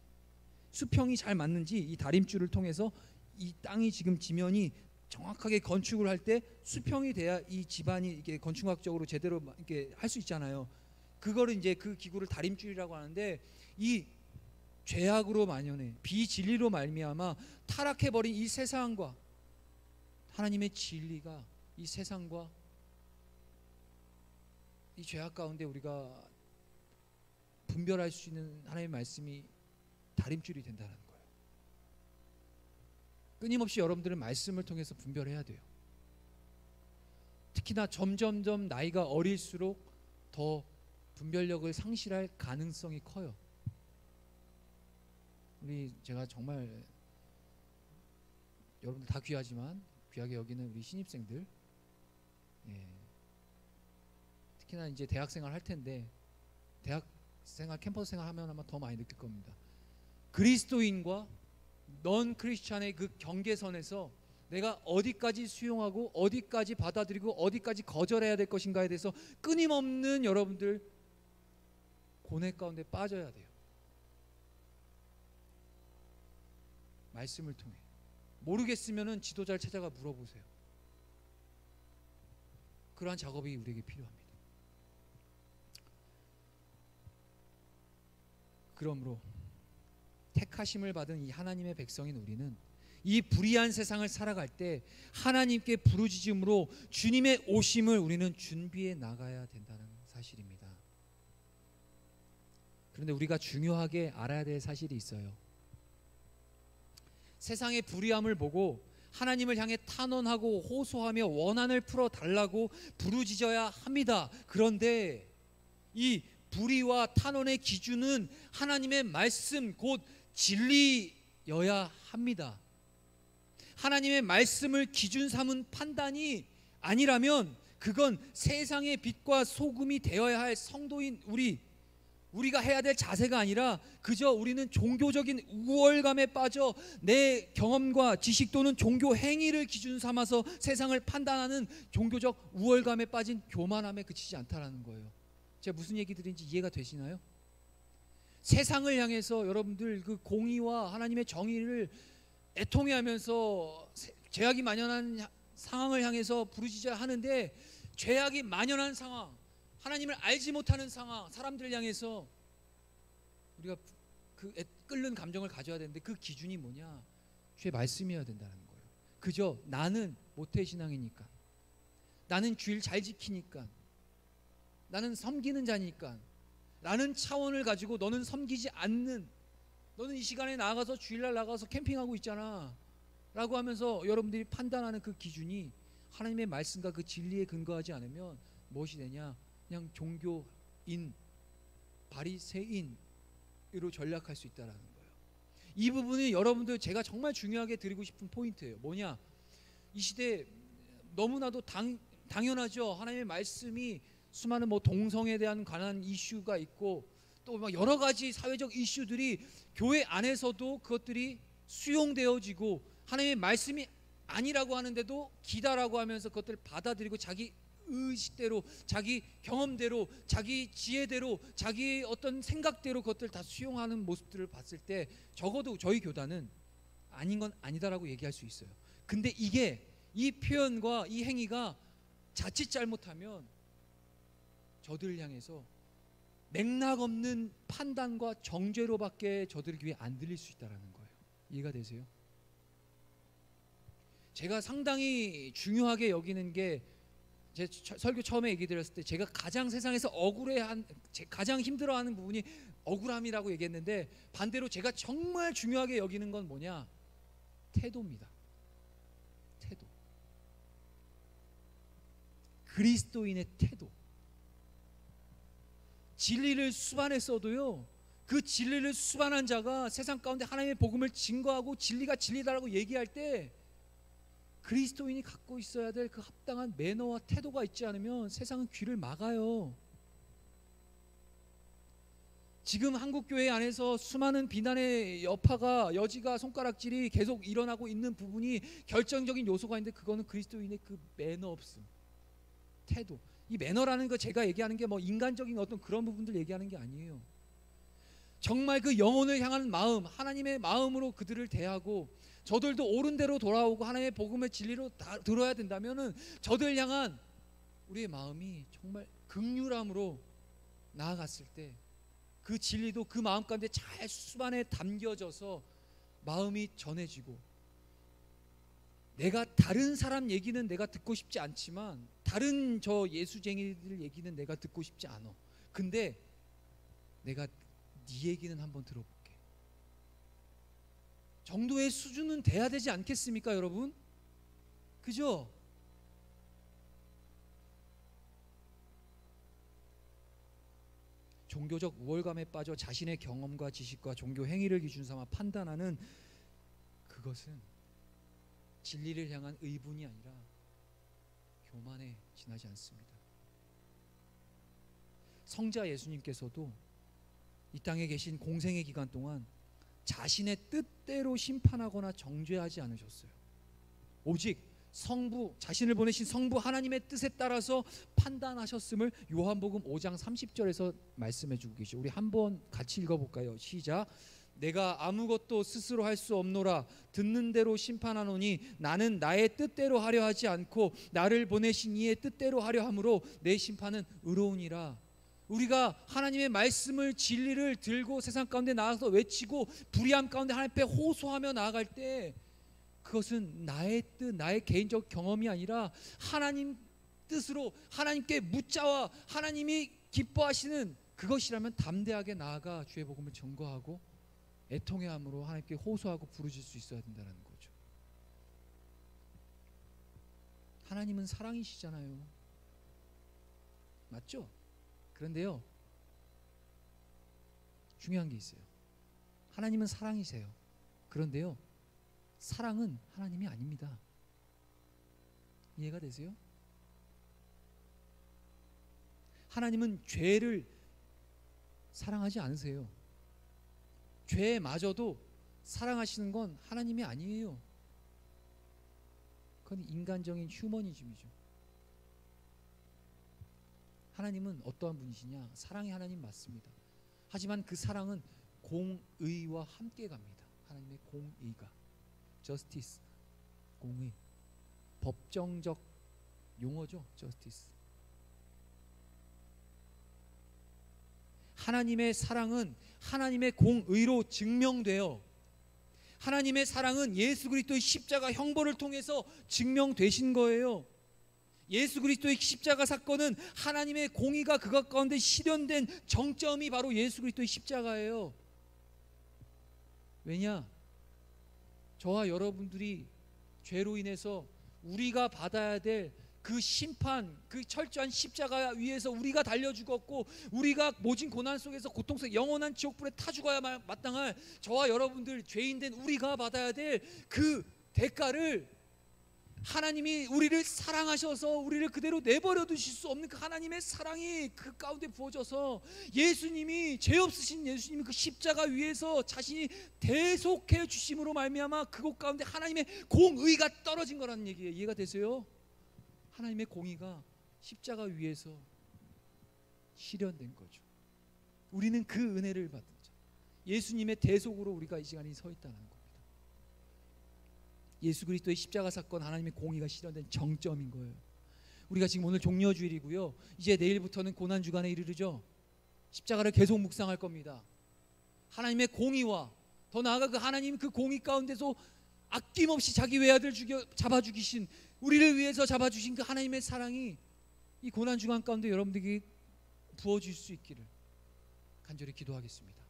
Speaker 2: 수평이 잘 맞는지 이 다림줄을 통해서 이 땅이 지금 지면이 정확하게 건축을 할 때 수평이 돼야 이 집안이 이게 건축학적으로 제대로 이렇게 할 수 있잖아요. 그거를 이제 그 기구를 다림줄이라고 하는데 이 죄악으로 만연해 비진리로 말미암아 타락해 버린 이 세상과 하나님의 진리가 이 세상과 이 죄악 가운데 우리가 분별할 수 있는 하나님의 말씀이 다림줄이 된다는 거예요. 끊임없이 여러분들은 말씀을 통해서 분별해야 돼요. 특히나 점점점 나이가 어릴수록 더 분별력을 상실할 가능성이 커요. 제가 정말 여러분들 다 귀하지만 귀하게 여기는 우리 신입생들, 특히나 이제 대학생활 할 텐데 대학생활 캠퍼스 생활 하면 아마 더 많이 느낄 겁니다. 그리스도인과 넌 크리스찬의 그 경계선에서 내가 어디까지 수용하고 어디까지 받아들이고 어디까지 거절해야 될 것인가에 대해서 끊임없는 여러분들 고뇌 가운데 빠져야 돼요. 말씀을 통해 모르겠으면은 지도자를 찾아가 물어보세요. 그러한 작업이 우리에게 필요합니다. 그러므로 택하심을 받은 이 하나님의 백성인 우리는 이 불의한 세상을 살아갈 때 하나님께 부르짖음으로 주님의 오심을 우리는 준비해 나가야 된다는 사실입니다. 그런데 우리가 중요하게 알아야 될 사실이 있어요. 세상의 불의함을 보고 하나님을 향해 탄원하고 호소하며 원한을 풀어달라고 부르짖어야 합니다. 그런데 이 불의와 탄원의 기준은 하나님의 말씀 곧 진리여야 합니다. 하나님의 말씀을 기준 삼은 판단이 아니라면 그건 세상의 빛과 소금이 되어야 할 성도인 우리가 해야 될 자세가 아니라 그저 우리는 종교적인 우월감에 빠져 내 경험과 지식 또는 종교 행위를 기준 삼아서 세상을 판단하는 종교적 우월감에 빠진 교만함에 그치지 않다라는 거예요. 제가 무슨 얘기 드린지 이해가 되시나요? 세상을 향해서 여러분들 그 공의와 하나님의 정의를 애통해하면서 죄악이 만연한 상황을 향해서 부르짖어야 하는데 죄악이 만연한 상황, 하나님을 알지 못하는 상황, 사람들을 향해서 우리가 그 끓는 감정을 가져야 되는데 그 기준이 뭐냐? 주의 말씀이어야 된다는 거예요. 그저 나는 모태신앙이니까, 나는 주일 잘 지키니까, 나는 섬기는 자니까, 라는 차원을 가지고 너는 섬기지 않는, 너는 이 시간에 나가서 주일날 나가서 캠핑하고 있잖아 라고 하면서 여러분들이 판단하는 그 기준이 하나님의 말씀과 그 진리에 근거하지 않으면 무엇이 되냐? 그냥 종교인, 바리새인으로 전락할 수 있다는 거예요. 이 부분이 여러분들 제가 정말 중요하게 드리고 싶은 포인트예요. 뭐냐? 이 시대에 너무나도 당연하죠. 하나님의 말씀이 수많은 동성에 대한 관한 이슈가 있고 또 막 여러 가지 사회적 이슈들이 교회 안에서도 그것들이 수용되어지고 하나님의 말씀이 아니라고 하는데도 기다라고 하면서 그것들을 받아들이고 자기 의식대로, 자기 경험대로, 자기 지혜대로, 자기 어떤 생각대로 그것들 다 수용하는 모습들을 봤을 때 적어도 저희 교단은 아닌 건 아니다라고 얘기할 수 있어요. 근데 이 표현과 이 행위가 자칫 잘못하면 저들을 향해서 맥락 없는 판단과 정죄로밖에 저들 귀에 안 들릴 수 있다는 거예요. 이해가 되세요? 제가 상당히 중요하게 여기는 게 제 설교 처음에 얘기 드렸을 때 제가 가장 세상에서 가장 힘들어하는 부분이 억울함이라고 얘기했는데 반대로 제가 정말 중요하게 여기는 건 뭐냐? 태도입니다. 태도. 그리스도인의 태도. 진리를 수반했어도요, 그 진리를 수반한 자가 세상 가운데 하나님의 복음을 증거하고 진리가 진리다라고 얘기할 때 그리스도인이 갖고 있어야 될 그 합당한 매너와 태도가 있지 않으면 세상은 귀를 막아요. 지금 한국교회 안에서 수많은 비난의 여지가 손가락질이 계속 일어나고 있는 부분이 결정적인 요소가 있는데 그거는 그리스도인의 그 매너 없음, 태도. 이 매너라는 거 제가 얘기하는 게 인간적인 어떤 그런 부분들 얘기하는 게 아니에요. 정말 그 영혼을 향하는 마음, 하나님의 마음으로 그들을 대하고 저들도 옳은 대로 돌아오고 하나님의 복음의 진리로 다 들어야 된다면은 저들 향한 우리의 마음이 정말 긍휼함으로 나아갔을 때 그 진리도 그 마음 가운데 잘 수반에 담겨져서 마음이 전해지고, 내가 다른 사람 얘기는 내가 듣고 싶지 않지만 다른 저 예수쟁이들 얘기는 내가 듣고 싶지 않아. 근데 내가 네 얘기는 한번 들어볼게 정도의 수준은 돼야 되지 않겠습니까, 여러분? 그죠? 종교적 우월감에 빠져 자신의 경험과 지식과 종교 행위를 기준 삼아 판단하는 그것은 진리를 향한 의분이 아니라 교만에 지나지 않습니다. 성자 예수님께서도 이 땅에 계신 공생의 기간 동안 자신의 뜻대로 심판하거나 정죄하지 않으셨어요. 오직 자신을 보내신 성부 하나님의 뜻에 따라서 판단하셨음을 요한복음 5장 30절에서 말씀해 주고 계시죠. 우리 한번 같이 읽어볼까요? 시작. 내가 아무것도 스스로 할 수 없노라. 듣는 대로 심판하노니 나는 나의 뜻대로 하려 하지 않고 나를 보내신 이의 뜻대로 하려 함으로 내 심판은 의로우니라. 우리가 하나님의 말씀을, 진리를 들고 세상 가운데 나가서 외치고 불의함 가운데 하나님 앞에 호소하며 나아갈 때 그것은 나의 뜻, 나의 개인적 경험이 아니라 하나님 뜻으로 하나님께 묻자와 하나님이 기뻐하시는 그것이라면 담대하게 나아가 주의 복음을 전거하고 애통해함으로 하나님께 호소하고 부르짖을 수 있어야 된다는 거죠. 하나님은 사랑이시잖아요. 맞죠? 그런데요, 중요한 게 있어요. 하나님은 사랑이세요. 그런데요, 사랑은 하나님이 아닙니다. 이해가 되세요? 하나님은 죄를 사랑하지 않으세요. 죄마저도 사랑하시는 건 하나님이 아니에요. 그건 인간적인 휴머니즘이죠. 하나님은 어떠한 분이시냐? 사랑의 하나님 맞습니다. 하지만 그 사랑은 공의와 함께 갑니다. 하나님의 공의가, justice, 공의, 법정적 용어죠. justice. 하나님의 사랑은 하나님의 공의로 증명돼요. 하나님의 사랑은 예수 그리스도의 십자가 형벌을 통해서 증명되신 거예요. 예수 그리스도의 십자가 사건은 하나님의 공의가 그것 가운데 실현된 정점이 바로 예수 그리스도의 십자가예요. 왜냐? 저와 여러분들이 죄로 인해서 우리가 받아야 될 그 심판, 그 철저한 십자가 위에서 우리가 달려 죽었고 우리가 모진 고난 속에서 고통스러운 영원한 지옥불에 타 죽어야 마땅할 저와 여러분들 죄인된 우리가 받아야 될 그 대가를 하나님이 우리를 사랑하셔서 우리를 그대로 내버려 두실 수 없는 그 하나님의 사랑이 그 가운데 부어져서 예수님이, 죄 없으신 예수님이 그 십자가 위에서 자신이 대속해 주심으로 말미암아 그곳 가운데 하나님의 공의가 떨어진 거라는 얘기예요. 이해가 되세요? 하나님의 공의가 십자가 위에서 실현된 거죠. 우리는 그 은혜를 받은 자, 예수님의 대속으로 우리가 이 시간에 서 있다는 겁니다. 예수 그리스도의 십자가 사건, 하나님의 공의가 실현된 정점인 거예요. 우리가 지금 오늘 종려주일이고요, 이제 내일부터는 고난주간에 이르르죠. 십자가를 계속 묵상할 겁니다. 하나님의 공의와 더 나아가 그 하나님 그 공의 가운데서 아낌없이 자기 외아들 잡아 죽이신, 우리를 위해서 잡아 주신 그 하나님의 사랑이 이 고난 주간 가운데 여러분들에게 부어질 수 있기를 간절히 기도하겠습니다.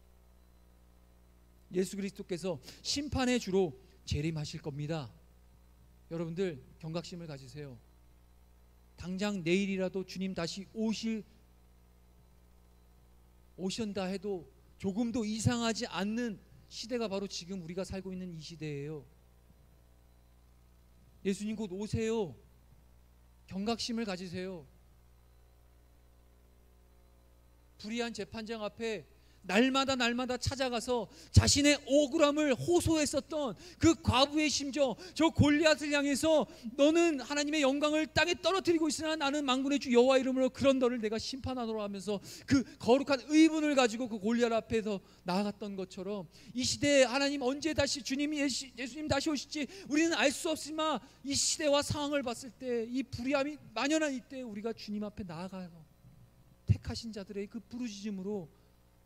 Speaker 2: 예수 그리스도께서 심판의 주로 재림하실 겁니다. 여러분들 경각심을 가지세요. 당장 내일이라도 주님 다시 오신다 해도 조금도 이상하지 않는 시대가 바로 지금 우리가 살고 있는 이 시대예요. 예수님 곧 오세요. 경각심을 가지세요. 불의한 재판장 앞에 날마다 찾아가서 자신의 억울함을 호소했었던 그 과부의 심정, 저 골리앗을 향해서 너는 하나님의 영광을 땅에 떨어뜨리고 있으나 나는 만군의 주 여호와 이름으로 그런 너를 내가 심판하노라 하면서 그 거룩한 의문을 가지고 그 골리앗 앞에서 나아갔던 것처럼 이 시대에 하나님 언제 다시 예수님 다시 오실지 우리는 알 수 없지만 이 시대와 상황을 봤을 때 이 불의함이 만연한 이때 우리가 주님 앞에 나아가요. 택하신 자들의 그 부르짖음으로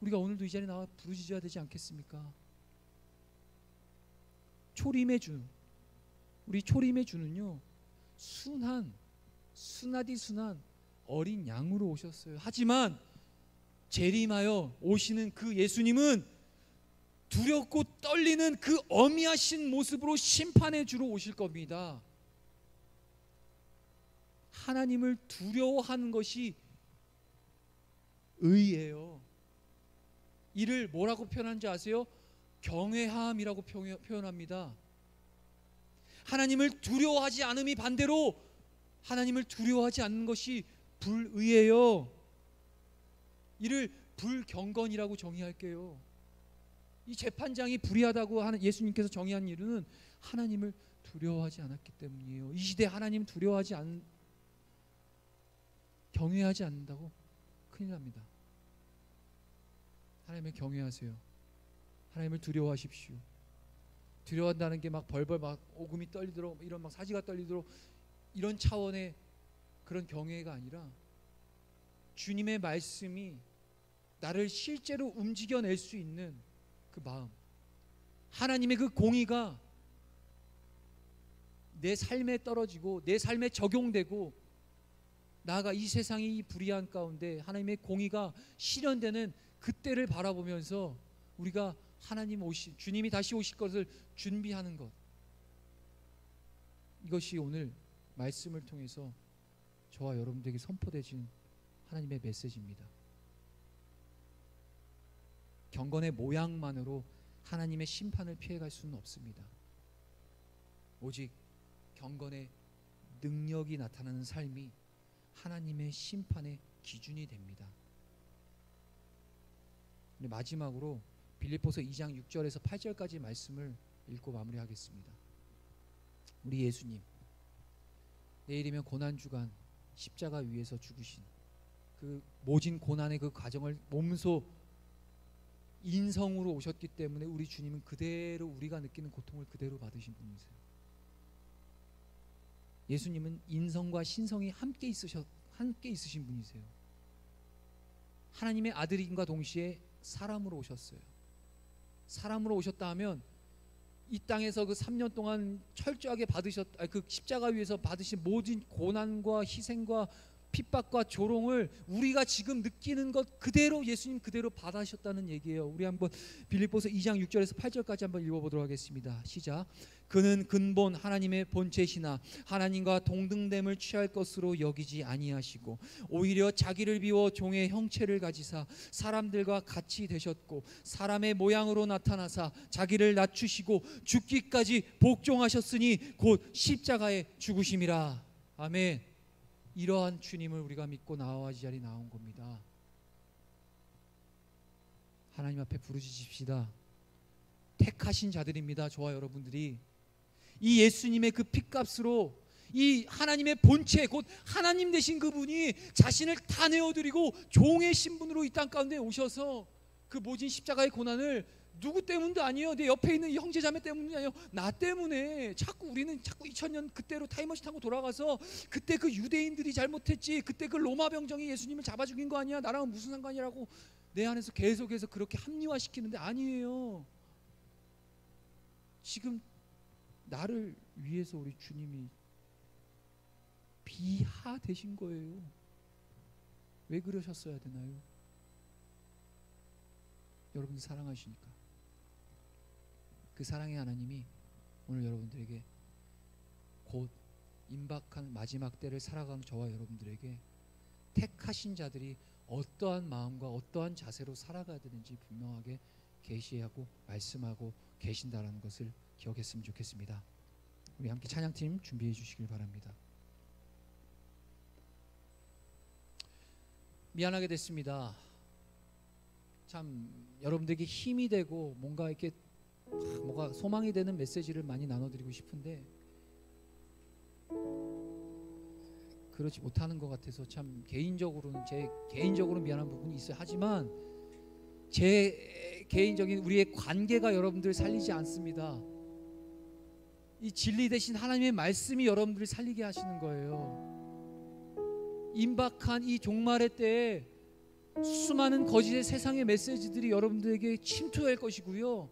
Speaker 2: 우리가 오늘도 이 자리에 나와 부르짖어야 되지 않겠습니까? 초림의 주, 우리 초림의 주는요, 순하디 순한 어린 양으로 오셨어요. 하지만 재림하여 오시는 그 예수님은 두렵고 떨리는 그 어미하신 모습으로 심판의 주로 오실 겁니다. 하나님을 두려워하는 것이 의예요. 이를 뭐라고 표현하는지 아세요? 경외함이라고 표현합니다. 하나님을 두려워하지 않음이 반대로 하나님을 두려워하지 않는 것이 불의예요. 이를 불경건이라고 정의할게요. 이 재판장이 불의하다고 하는 예수님께서 정의한 이유는 하나님을 두려워하지 않았기 때문이에요. 이 시대에 하나님을 경외하지 않는다고 큰일 납니다. 하나님을 경외하세요. 하나님을 두려워하십시오. 두려워한다는 게 막 벌벌 막 오금이 떨리도록 이런 막 사지가 떨리도록 이런 차원의 그런 경외가 아니라 주님의 말씀이 나를 실제로 움직여낼 수 있는 그 마음, 하나님의 그 공의가 내 삶에 떨어지고 내 삶에 적용되고 나아가 이 세상이 이 불의한 가운데 하나님의 공의가 실현되는 그때를 바라보면서 우리가 주님이 다시 오실 것을 준비하는 것, 이것이 오늘 말씀을 통해서 저와 여러분들에게 선포되진 하나님의 메시지입니다. 경건의 모양만으로 하나님의 심판을 피해갈 수는 없습니다. 오직 경건의 능력이 나타나는 삶이 하나님의 심판의 기준이 됩니다. 마지막으로 빌립보서 2장 6절에서 8절까지 말씀을 읽고 마무리하겠습니다. 우리 예수님, 내일이면 고난주간 십자가 위에서 죽으신 그 모진 고난의 그 과정을 몸소 인성으로 오셨기 때문에 우리 주님은 그대로 우리가 느끼는 고통을 그대로 받으신 분이세요. 예수님은 인성과 신성이 함께 있으신 분이세요. 하나님의 아들임과 동시에 사람으로 오셨어요. 사람으로 오셨다 하면 이 땅에서 그 3년 동안 철저하게 그 십자가 위에서 받으신 모든 고난과 희생과 핍박과 조롱을 우리가 지금 느끼는 것 그대로 예수님 그대로 받으셨다는 얘기예요. 우리 한번 빌립보서 2장 6절에서 8절까지 한번 읽어보도록 하겠습니다. 시작. 그는 근본 하나님의 본체시나 하나님과 동등됨을 취할 것으로 여기지 아니하시고 오히려 자기를 비워 종의 형체를 가지사 사람들과 같이 되셨고 사람의 모양으로 나타나사 자기를 낮추시고 죽기까지 복종하셨으니 곧 십자가에 죽으심이라. 아멘. 이러한 주님을 우리가 믿고 나와 이 자리에 나온 겁니다. 하나님 앞에 부르짖읍시다. 택하신 자들입니다. 저와 여러분들이 이 예수님의 그 핏값으로 이 하나님의 본체 곧 하나님 되신 그분이 자신을 다 내어드리고 종의 신분으로 이 땅 가운데 오셔서 그 모진 십자가의 고난을 누구 때문도 아니에요. 내 옆에 있는 이 형제 자매 때문이 아니에요. 나 때문에 우리는 자꾸 2000년 그때로 타임머신 타고 돌아가서 그때 그 유대인들이 잘못했지, 그때 그 로마 병정이 예수님을 잡아 죽인 거 아니야, 나랑은 무슨 상관이라고 내 안에서 계속해서 그렇게 합리화시키는데 아니에요. 지금 나를 위해서 우리 주님이 비하되신 거예요. 왜 그러셨어야 되나요? 여러분들 사랑하시니까. 그 사랑의 하나님이 오늘 여러분들에게 곧 임박한 마지막 때를 살아가는 저와 여러분들에게 택하신 자들이 어떠한 마음과 어떠한 자세로 살아가야 되는지 분명하게 계시하고 말씀하고 계신다라는 것을 기억했으면 좋겠습니다. 우리 함께 찬양팀 준비해 주시길 바랍니다. 미안하게 됐습니다. 참 여러분들에게 힘이 되고 뭔가 소망이 되는 메시지를 많이 나눠드리고 싶은데 그렇지 못하는 것 같아서 참 제 개인적으로 미안한 부분이 있어요. 하지만 제 개인적인 우리의 관계가 여러분들을 살리지 않습니다. 이 진리 대신 하나님의 말씀이 여러분들을 살리게 하시는 거예요. 임박한 이 종말의 때에 수많은 거짓의 세상의 메시지들이 여러분들에게 침투할 것이고요.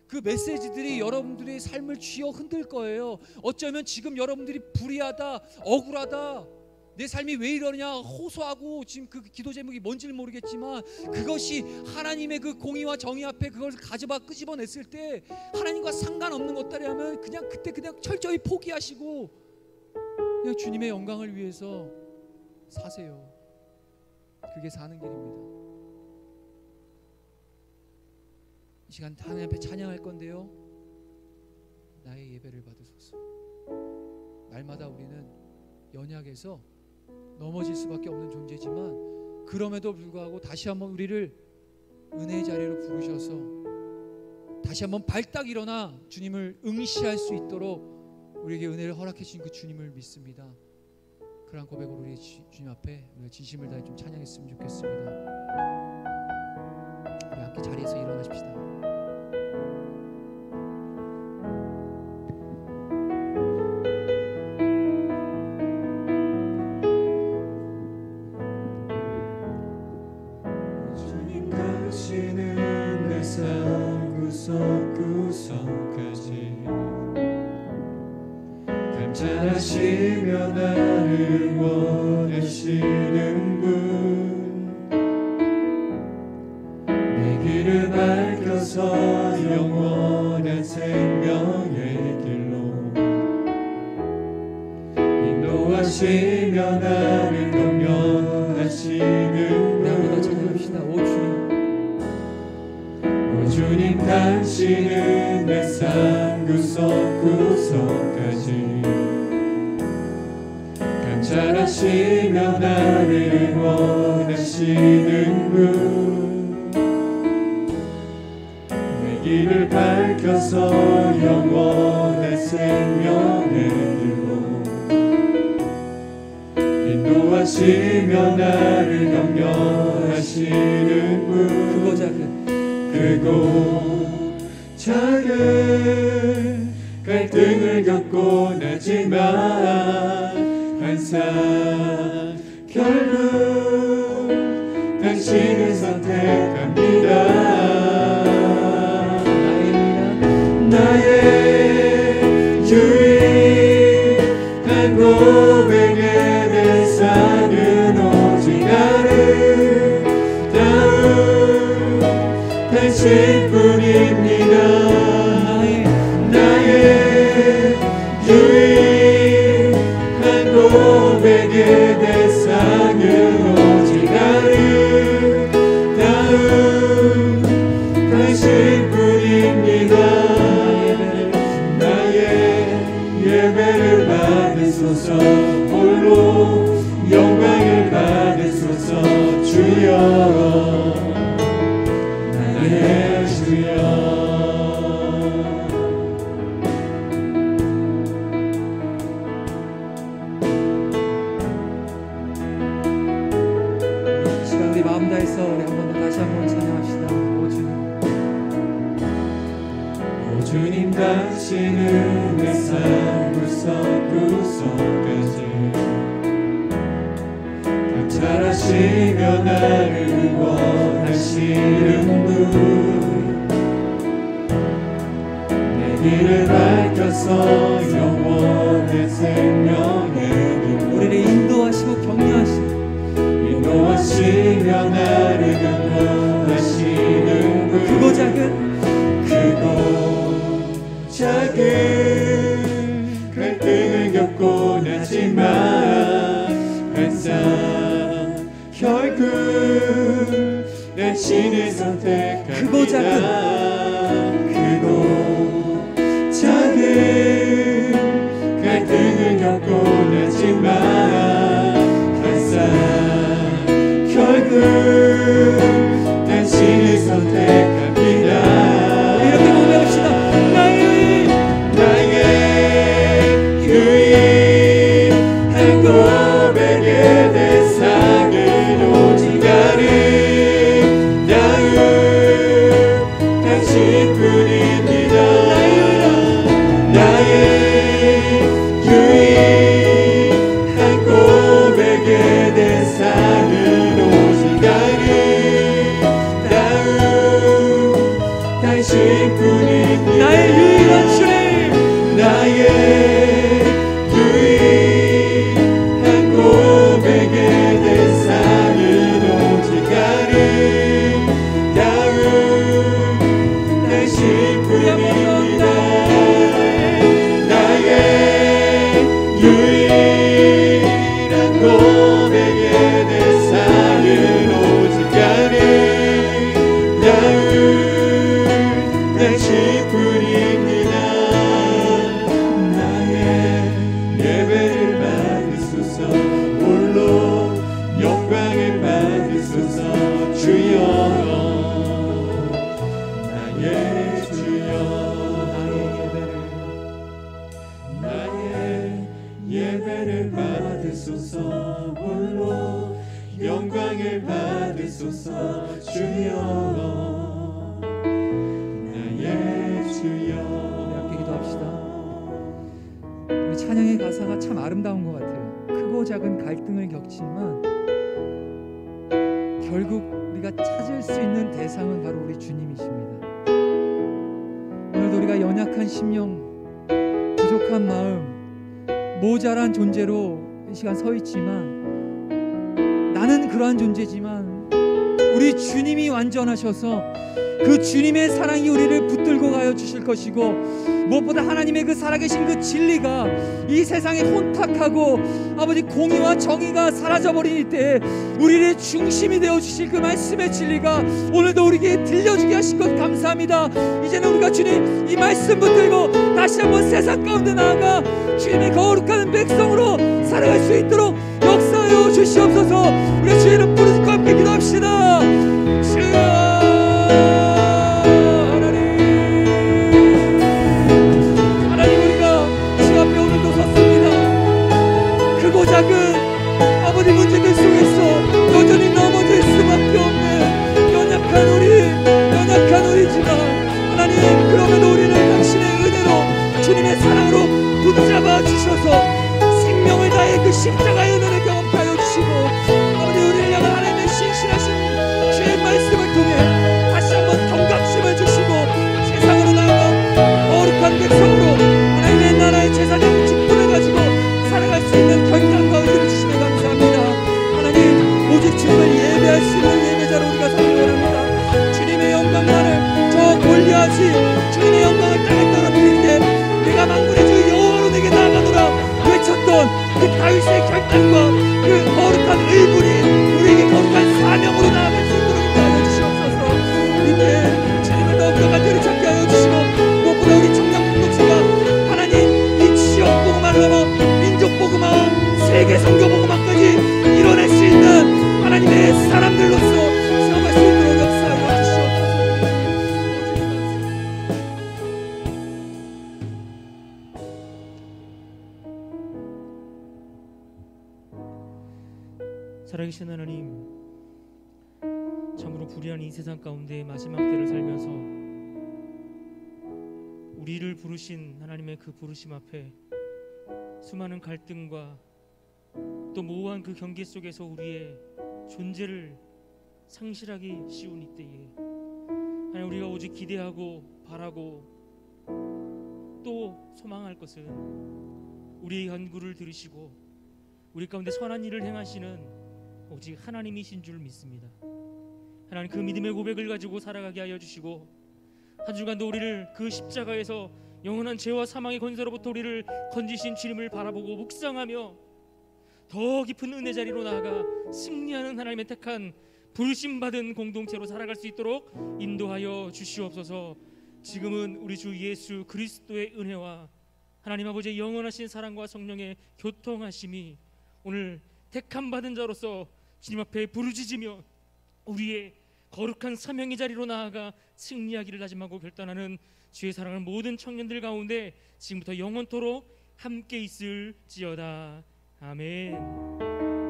Speaker 2: 그 메시지들이 여러분들의 삶을 쥐어 흔들 거예요. 어쩌면 지금 여러분들이 불의하다, 억울하다, 내 삶이 왜 이러냐 호소하고 지금 그 기도 제목이 뭔지는 모르겠지만 그것이 하나님의 그 공의와 정의 앞에 그걸 끄집어냈을 때 하나님과 상관없는 것들이라면 그냥 그때 그냥 철저히 포기하시고 그냥 주님의 영광을 위해서 사세요. 그게 사는 길입니다. 이 시간 하나님 앞에 찬양할 건데요, 나의 예배를 받으소서. 날마다 우리는 연약해서 넘어질 수밖에 없는 존재지만 그럼에도 불구하고 다시 한번 우리를 은혜의 자리로 부르셔서 다시 한번 발딱 일어나 주님을 응시할 수 있도록 우리에게 은혜를 허락해 주신 그 주님을 믿습니다. 그런 고백으로 우리 주님 앞에 우리가 진심을 다해 좀 찬양했으면 좋겠습니다. 우리 함께 자리에서 일어나십시다.
Speaker 3: 구석구석까지 감찰하시며 나를 원하시는 분, 내 길을 밝혀서 영원한 생명의 길로 인도하시며 나를 경영하시는
Speaker 2: 우리 한번 더
Speaker 3: 분,
Speaker 2: 찬양합시다. 오 주님,
Speaker 3: 오 주님 당신은 내 삶 구석구석까지 감찰하시며 나를 원하시는 분, 내 길을 밝혀서 영원한 생명의 길로 인도하시며 나를 경영하시는 분,
Speaker 2: 크고 작은
Speaker 3: 크고 작은 갈등을 겪고 나지만 항상 결국 당신을 선택합니다. 나의 유일한 고백의 대상은 오직 아름다운 당신뿐입니다. 나의 유일한 고백의 대상은 오직 아름다운 당신뿐입니다. 나의 예배를 받으소서, 홀로 영광을 받으소서. 주여, 나의 주여.
Speaker 2: 시간 우리 마음 다해서 우리 한번 더 다시 한번 찬양합시다. 오 주님,
Speaker 3: 오 주님 당신은 내 삶 구석구석까지 감찰하시며 나를 원하시는 분, 내 길을 밝혀서 영원의 생명의 길
Speaker 2: 우리를 인도하시고 격려하시고
Speaker 3: 인도하시며 나를 경영하시는 분,
Speaker 2: 크고 작은
Speaker 3: 크고 작은 갈등을 겪고 나지만 항상 결국 당신을 선택합니다.
Speaker 2: 크고 작은
Speaker 3: 크고 작은 갈등을 겪고 나지만 항상 결국 당신을 선택합니다.
Speaker 2: 이렇게 고백합시다. 나의
Speaker 3: 유일한 고백의 대상은 오직 아름다운 당신뿐입니다. 나의 유일한 고백의 대상은 오직 아름다운 당신뿐입니다.
Speaker 2: 나의 유일한 주님,
Speaker 3: 나의 유일한 고백의 대상은 오직 아름다운 당신뿐입니다. 나의 유일한 고백의 대상은 오직 아름다운 당신뿐입니다. 나의 예배를 받으소서, 홀로 영광을 받으소서. 주여, 나의 주여. 나의 예배를 받으소서, 홀로 영광을 받으소서. 주여, 나의 주여.
Speaker 2: 함께 기도합시다. 우리 찬양의 가사가 참 아름다운 것 같아요. 크고 작은 갈등을 겪지만 결국 우리가 찾을 수 있는 대상은 바로 우리 주님이십니다. 우리가 연약한 심령, 부족한 마음, 모자란 존재로 이 시간 서 있지만, 나는 그러한 존재지만 우리 주님이 완전하셔서 그 주님의 사랑이 우리를 붙들고 가여 주실 것이고, 무엇보다 하나님의 그 살아계신 그 진리가 이 세상에 혼탁하고 아버지 공의와 정의가 사라져버린 이때에 우리의 중심이 되어 주실 그 말씀의 진리가 오늘도 우리에게 들려주게 하신 것 감사합니다. 이제는 우리가 주님 이 말씀 붙들고 다시 한번 세상 가운데 나아가 주님의 거룩한 백성으로 살아갈 수 있도록 역사하여 주시옵소서. 우리 주의 이름 부르짖고 함께 기도합시다. 주여, 작은 아버지 문제들 속에서 여전히 넘어질 수밖에 없는 연약한 우리지만 하나님, 그럼에도 우리를 당신의 은혜로 주님의 사랑으로 붙잡아 주셔서 생명을 다해 그 십자가의 은혜를 경험케 하여 주시고, 아버지 우리를 향한 하나님의 신실하신 주의 말씀을 통해 다시 한번 경각심을 주시고 세상으로 나아가 거룩한 백성으로 하나님의 나라의 제사장 직분을 가지고 살아갈 수 있는 결단과 의지를 주시며 감사합니다. 하나님, 오직 주님을 예배할 수 있는 예배자로 우리가 살기 원합니다. 주님의 영광만을 저 골리앗이 주님의 영광을 땅에 떨어뜨릴 때 내가 만군의 주 여호와로 내게 나아가노라 외쳤던 그 다윗의 결단과 그 거룩한 의분이 우리에게 거룩한 사명으로 나아갈 수 있도록 인도하여 주시옵소서. 이때 주님을 더욱더 간절히 찾게 하여 주시고, 무엇보다 우리 청년 공동체가 하나님 이 지역 복음화를 넘어 복음화와 세계 선교 복음화까지 이뤄낼 수 있는 하나님의 사람들로서 세워갈 수 있도록 역사하여 주시옵소서.
Speaker 4: 살아계신 하나님, 참으로 불의한 이 세상 가운데 마지막 때를 살면서 우리를 부르신 하나님의 그 부르심 앞에 수많은 갈등과 또 모호한 그 경계 속에서 우리의 존재를 상실하기 쉬운 이때에 하나님, 우리가 오직 기대하고 바라고 또 소망할 것은 우리의 간구를 들으시고 우리 가운데 선한 일을 행하시는 오직 하나님이신 줄 믿습니다. 하나님, 그 믿음의 고백을 가지고 살아가게 하여 주시고 한 주간도 우리를 그 십자가에서 영원한 죄와 사망의 권세로부터 우리를 건지신 주님을 바라보고 묵상하며 더 깊은 은혜 자리로 나아가 승리하는 하나님의 택한 부르심받은 공동체로 살아갈 수 있도록 인도하여 주시옵소서. 지금은 우리 주 예수 그리스도의 은혜와 하나님 아버지의 영원하신 사랑과 성령의 교통하심이 오늘 택함 받은 자로서 주님 앞에 부르짖으며 우리의 거룩한 사명의 자리로 나아가 승리하기를 다짐하고 결단하는 주의 사랑하는 모든 청년들 가운데 지금부터 영원토록 함께 있을지어다. 아멘.